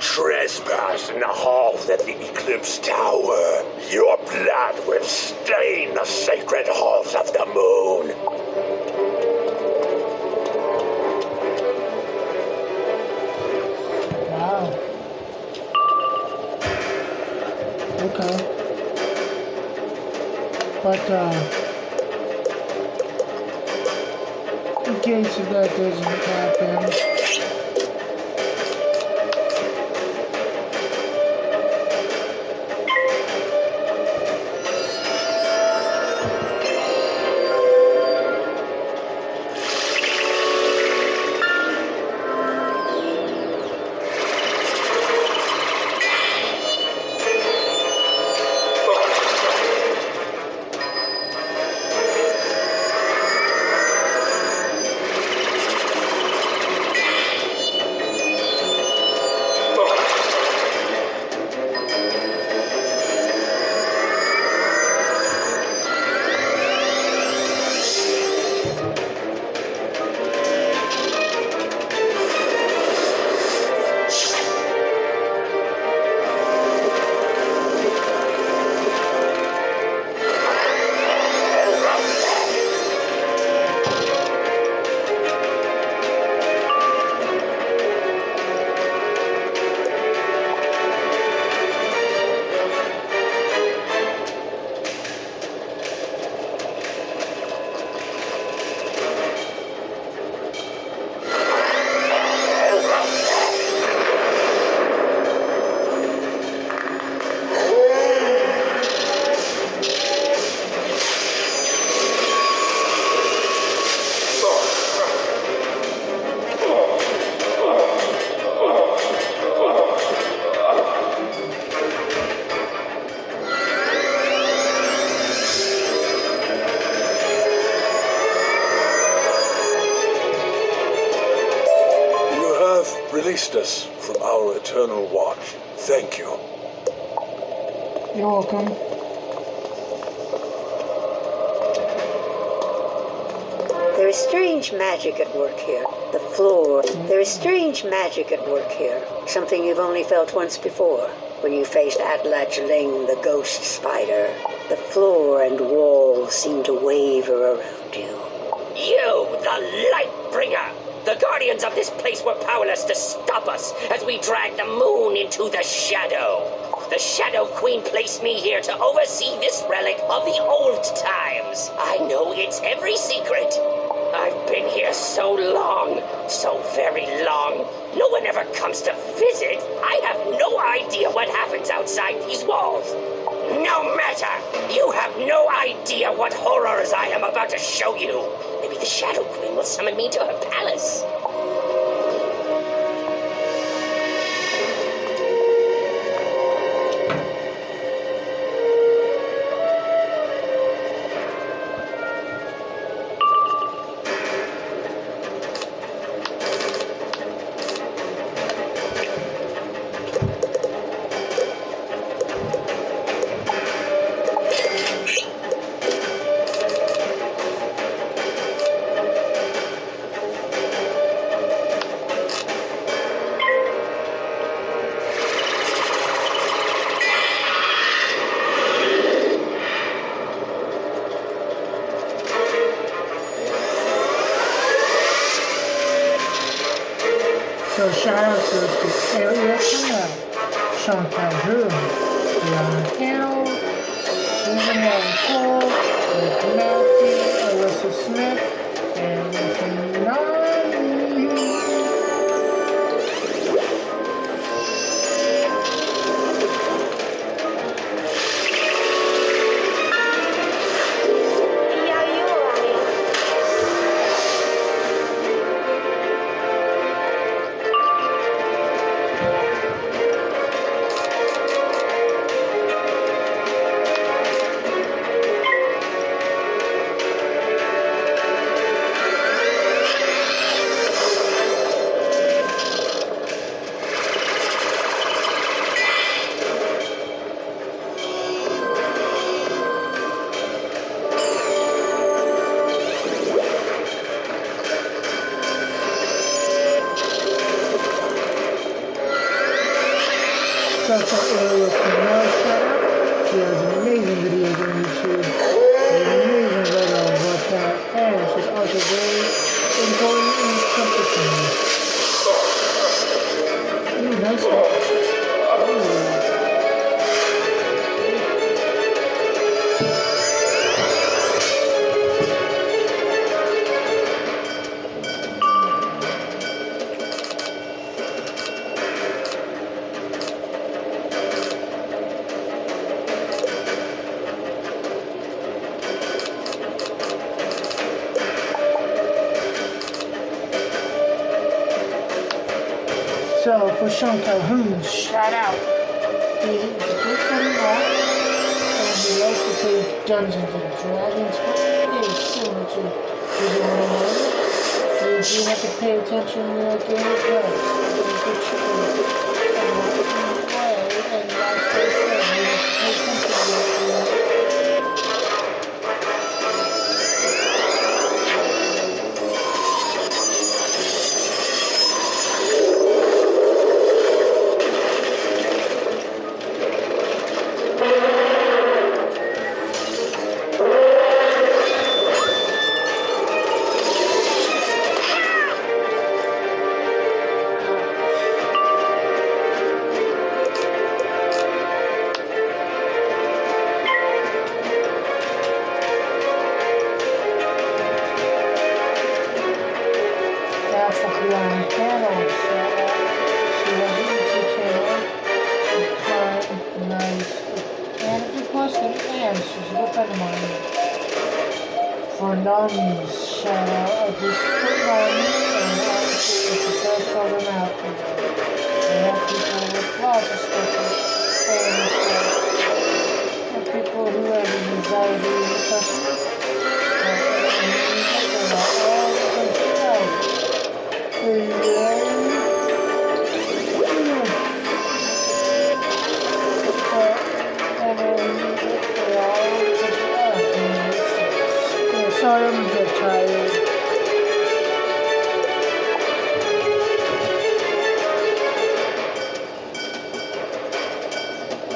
trespass in the halls at the Eclipse Tower, your blood will stain the sacred halls of the moon. Wow. Okay. But, in case if that doesn't happen, Released us from our eternal watch. Thank you. you're welcome. There is strange magic at work here. The floor. There is strange magic at work here. Something you've only felt once before. When you faced Atlatchling, the ghost spider. The floor and walls seem to waver around you. You, the Lightbringer! The guardians of this place were powerless to stop us as we dragged the moon into the shadow. The Shadow Queen placed me here to oversee this relic of the old times. I know its every secret. I've been here so long, so very long. No one ever comes to visit. I have no idea what happens outside these walls. No matter. You have no idea what horrors I am about to show you. Maybe the Shadow Queen will summon me to her palace. So Shoutout goes to Area Canal, Shoutout, Leon Hannell, Susan Allen Cole, Rick Matthew, Alyssa Smith, and NAMI. Such an area for no Shoutout. She has amazing videos on YouTube. She's an amazing writer on Whatnot, and she's also very important in this competition. Ooh, nice one. Ooh. So for Sean Calhoun, Shoutout. He's a good friend of mine, and he likes to play Dungeons and Dragons, but it is similar to Wizard101. You do have to pay attention when you're doing it right. It's a good trick way, and that's what I said, you have to pay attention when you're doing it. For NAMI, Shoutout. I just put NAMI, and honestly, it's the best program out there. They have people with lots of stuff like and stuff, and people who have anxiety and depression. They're not all going to help. Sorry, I'm a bit tired.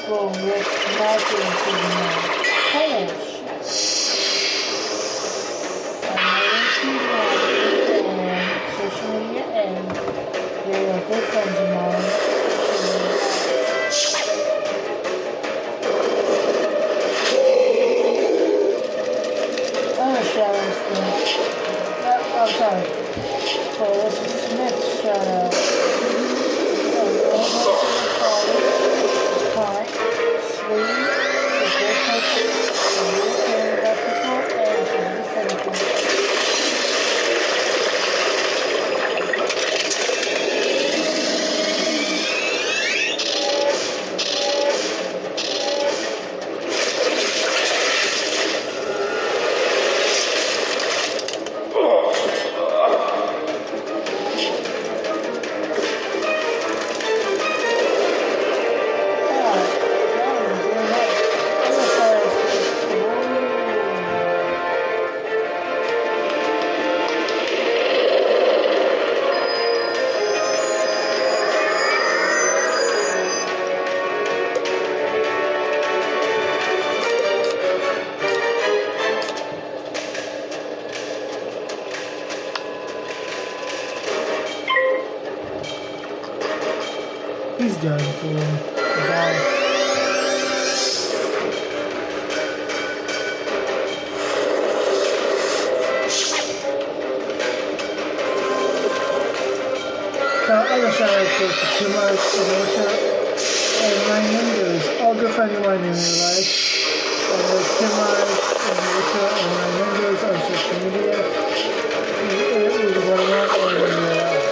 Well, with magic into the night. Oh, shit. I'm social media, and they are good friends of mine. I'm sorry. So this is Smith's Shoutout. Kind, sweet, a good person, a really caring about people, and she's really funny. He's done for about other shoutouts goes to Kumar's Kenosha and my members, all good friends of mine in real life. Kumar's and Kenosha and my members on social media. It was what I want and in real life.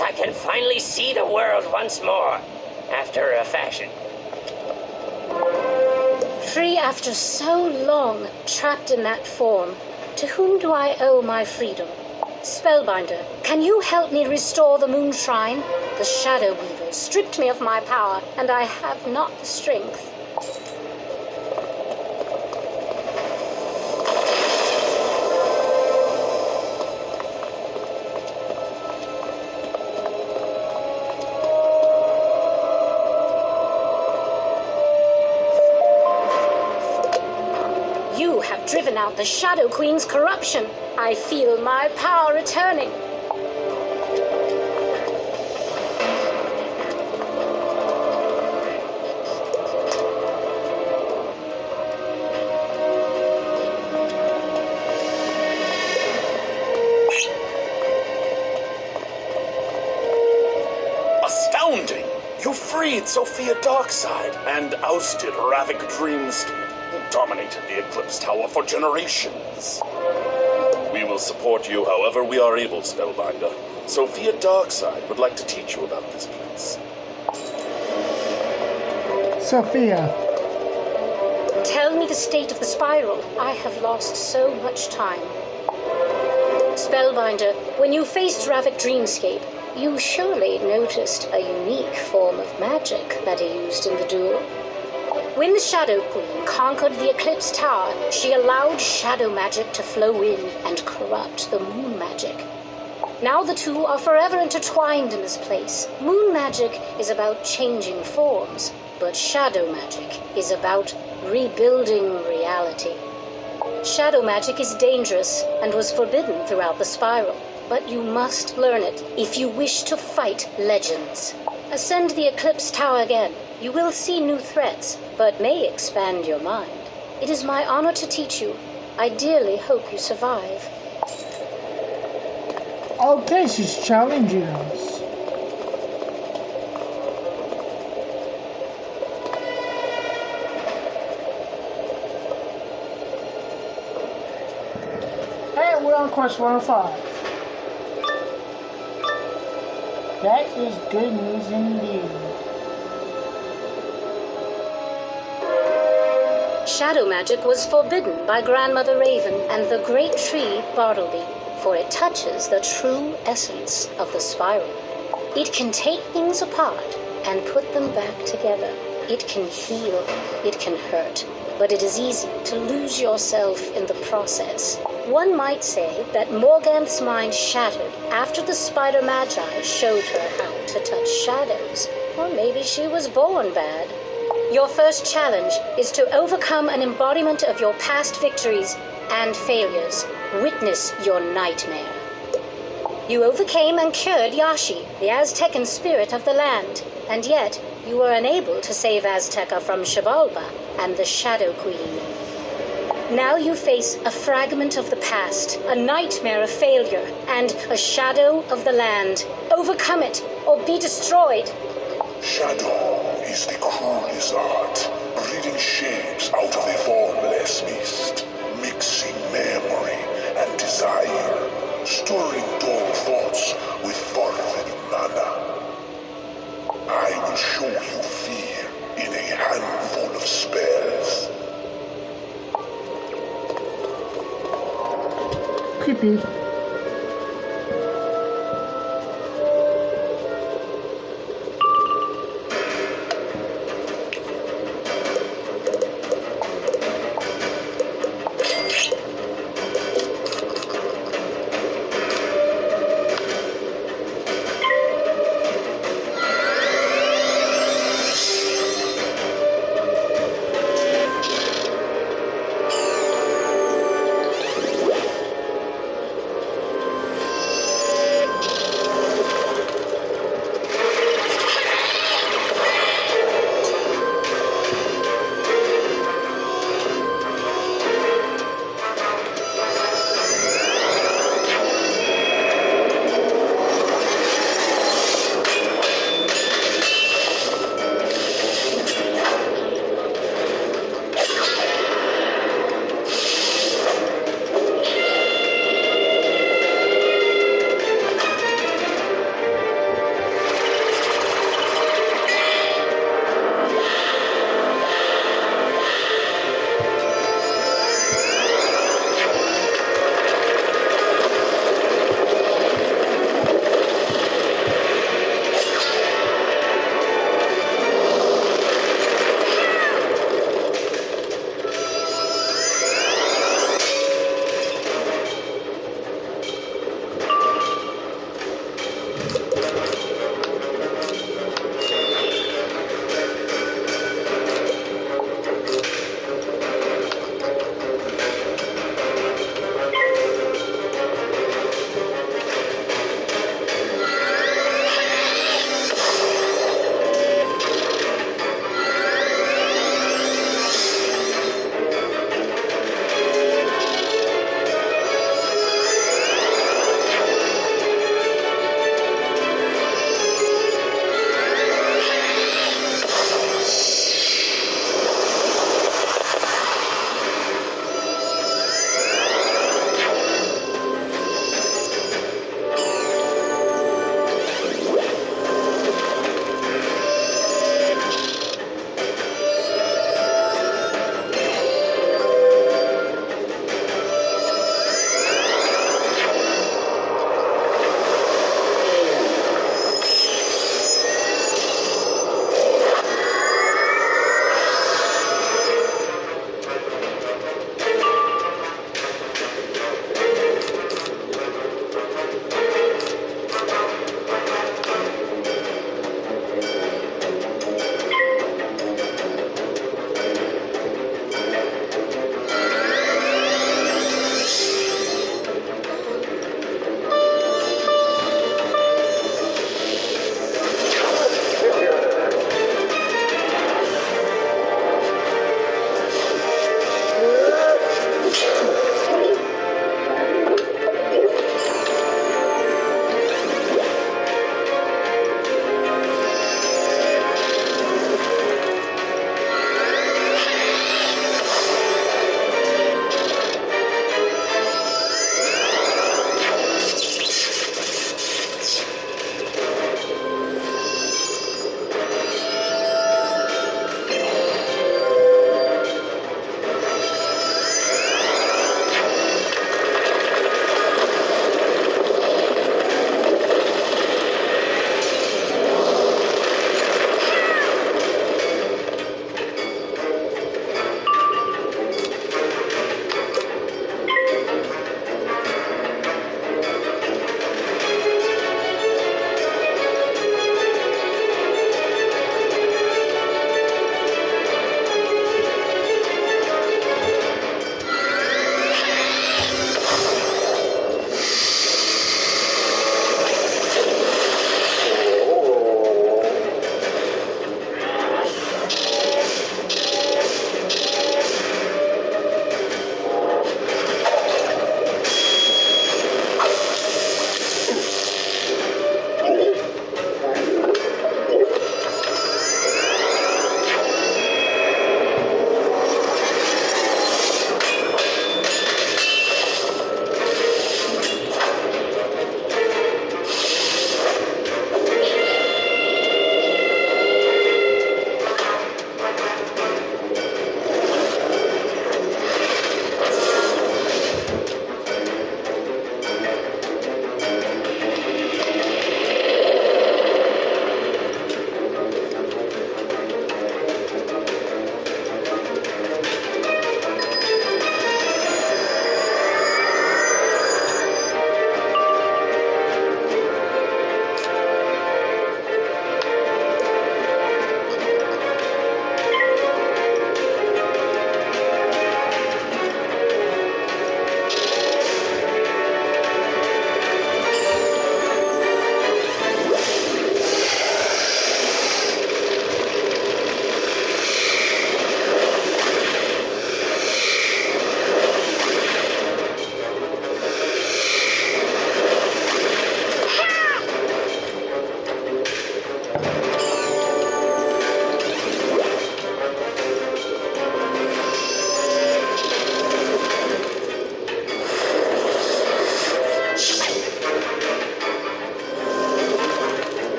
guess I can finally see the world once more, after a fashion. Free after so long, trapped in that form, to whom do I owe my freedom? Spellbinder, can you help me restore the Moon Shrine? The Shadow Weavers stripped me of my power, and I have not the strength. You have driven out the Shadow Queen's corruption. I feel my power returning. Astounding! You freed Sophia Darkside and ousted Ravik Dreamscape, who dominated the Eclipse Tower for generations. We will support you however we are able, Spellbinder. Sophia Darkside would like to teach you about this place. Sophia. Tell me the state of the spiral. I have lost so much time. Spellbinder, when you faced Ravik Dreamscape, you surely noticed a unique form of magic that he used in the duel. When the Shadow Queen conquered the Eclipse Tower, she allowed shadow magic to flow in and corrupt the moon magic. Now the two are forever intertwined in this place. Moon magic is about changing forms, but shadow magic is about rebuilding reality. Shadow magic is dangerous and was forbidden throughout the spiral, but you must learn it if you wish to fight legends. Ascend the Eclipse Tower again. You will see new threats, but may expand your mind. It is my honor to teach you. I dearly hope you survive. Okay, she's challenging us. And we're on course 105. That is good news indeed. Shadow magic was forbidden by Grandmother Raven and the great tree Bartleby, for it touches the true essence of the spiral. It can take things apart and put them back together. It can heal, it can hurt, but it is easy to lose yourself in the process. One might say that Morganth's mind shattered after the Spider Magi showed her how to touch shadows. Or maybe she was born bad. Your first challenge is to overcome an embodiment of your past victories and failures. Witness your nightmare. You overcame and cured Yashi, the Aztecan spirit of the land, and yet you were unable to save Azteca from Xibalba and the Shadow Queen. Now you face a fragment of the past, a nightmare of failure, and a shadow of the land. Overcome it, or be destroyed. Shadow is the cruelest art, breeding shapes out of a formless mist, mixing memory and desire, stirring dull thoughts with fervent mana. I will show you fear in a handful of spells. Creepy.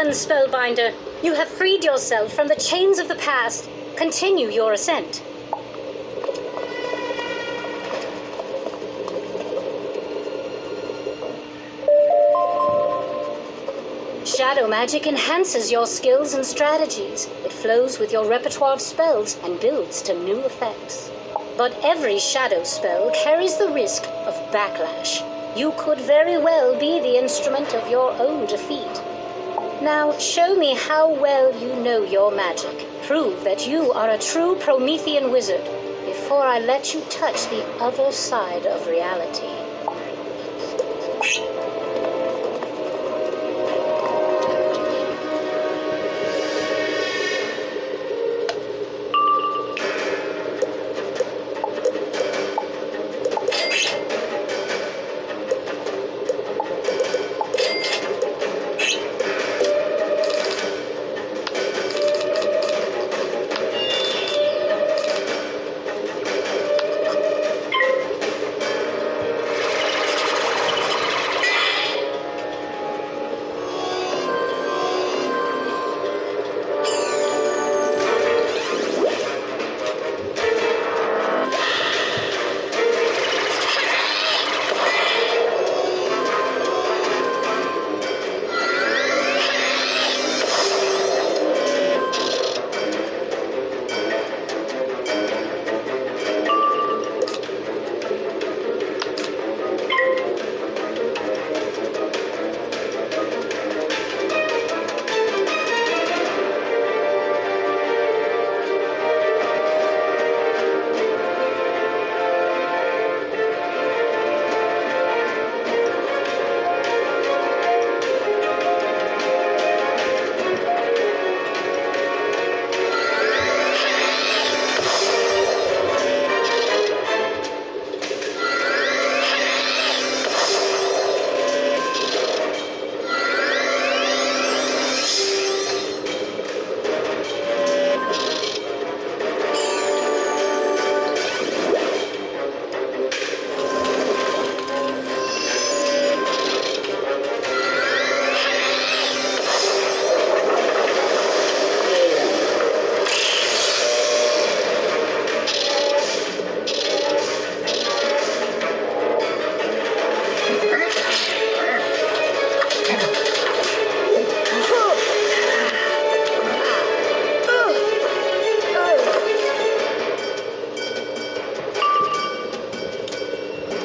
done, Spellbinder. You have freed yourself from the chains of the past. Continue your ascent. Shadow magic enhances your skills and strategies. It flows with your repertoire of spells and builds to new effects. But every shadow spell carries the risk of backlash. You could very well be the instrument of your own defeat. Now, show me how well you know your magic. Prove that you are a true Promethean wizard before I let you touch the other side of reality.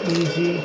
Easy.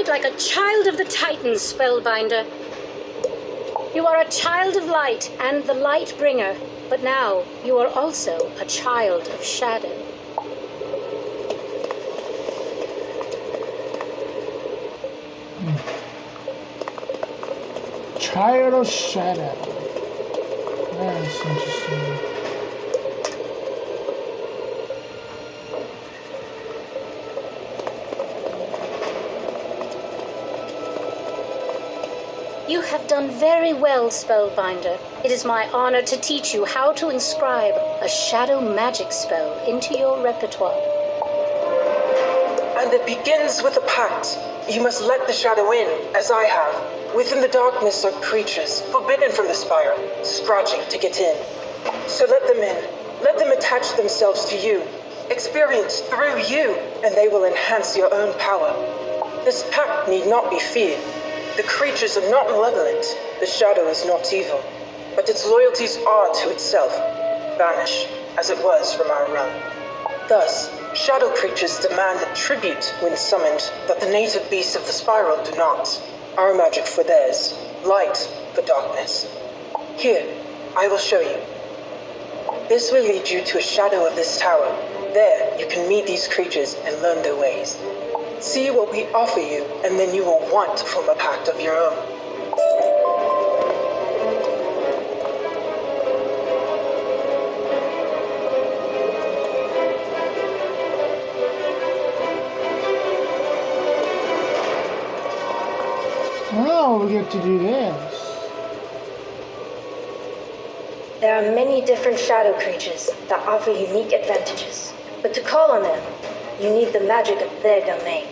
Like a child of the Titans, Spellbinder. You are a child of light and the light bringer, but now you are also a child of shadow. Child of shadow. That's interesting. You have done very well, Spellbinder. It is my honor to teach you how to inscribe a shadow magic spell into your repertoire. And it begins with a pact. You must let the shadow in, as I have. Within the darkness are creatures, forbidden from the spire, scratching to get in. So let them in. Let them attach themselves to you, experience through you, and they will enhance your own power. This pact need not be feared. The creatures are not malevolent. The shadow is not evil. But its loyalties are to itself. Vanish, as it was from our realm. Thus, shadow creatures demand a tribute when summoned that the native beasts of the spiral do not. Our magic for theirs, light for darkness. Here, I will show you. This will lead you to a shadow of this tower. There, you can meet these creatures and learn their ways. See what we offer you, and then you will want to form a pact of your own. Now we get to do this. There are many different shadow creatures that offer unique advantages, but to call on them, you need the magic of their domain.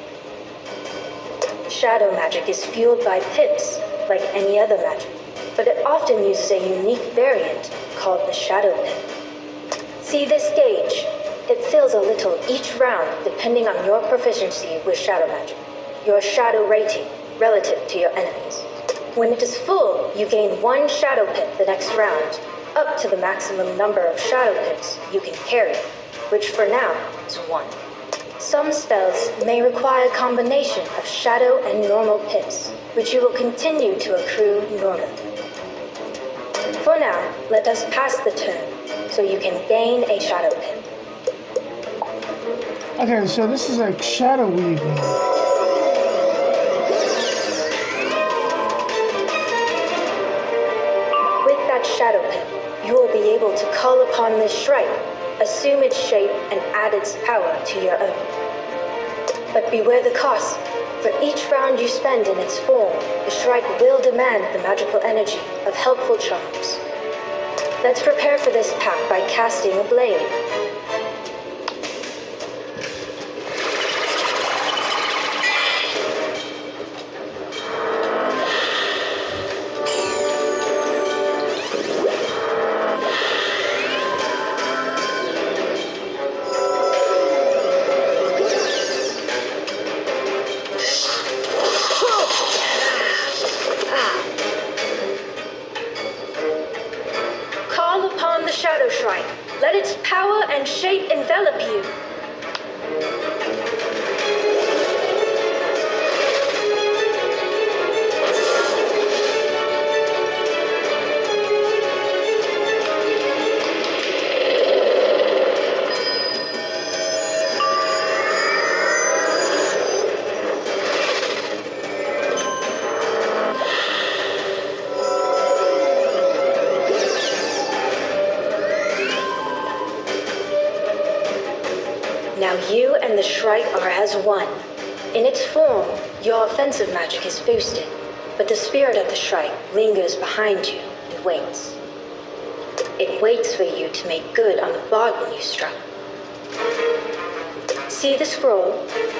Shadow magic is fueled by pips, like any other magic, but it often uses a unique variant called the shadow pip. See this gauge? It fills a little each round depending on your proficiency with shadow magic, your shadow rating relative to your enemies. When it is full, you gain 1 shadow pip the next round, up to the maximum number of shadow pips you can carry, which for now is 1. Some spells may require a combination of shadow and normal pips, which you will continue to accrue normally. For now, let us pass the turn, so you can gain a shadow pip. Okay, so this is like shadow weaving. With that shadow pip, you will be able to call upon this shrike, assume its shape, and add its power to your own. But beware the cost. For each round you spend in its form, the shrike will demand the magical energy of helpful charms. Let's prepare for this pact by casting a blade. Shadow Shrine. Let its power and shape envelop you. Now you and the Shrike are as one. In its form, your offensive magic is boosted, but the spirit of the Shrike lingers behind you and waits. It waits for you to make good on the bargain you struck. See the scroll?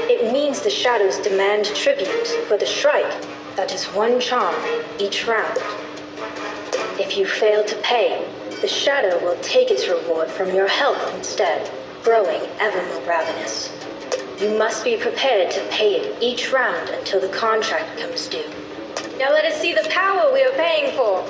It means the shadows demand tribute for the Shrike. That is 1 charm each round. If you fail to pay, the shadow will take its reward from your health instead, growing ever more ravenous. You must be prepared to pay it each round until the contract comes due. Now let us see the power we are paying for.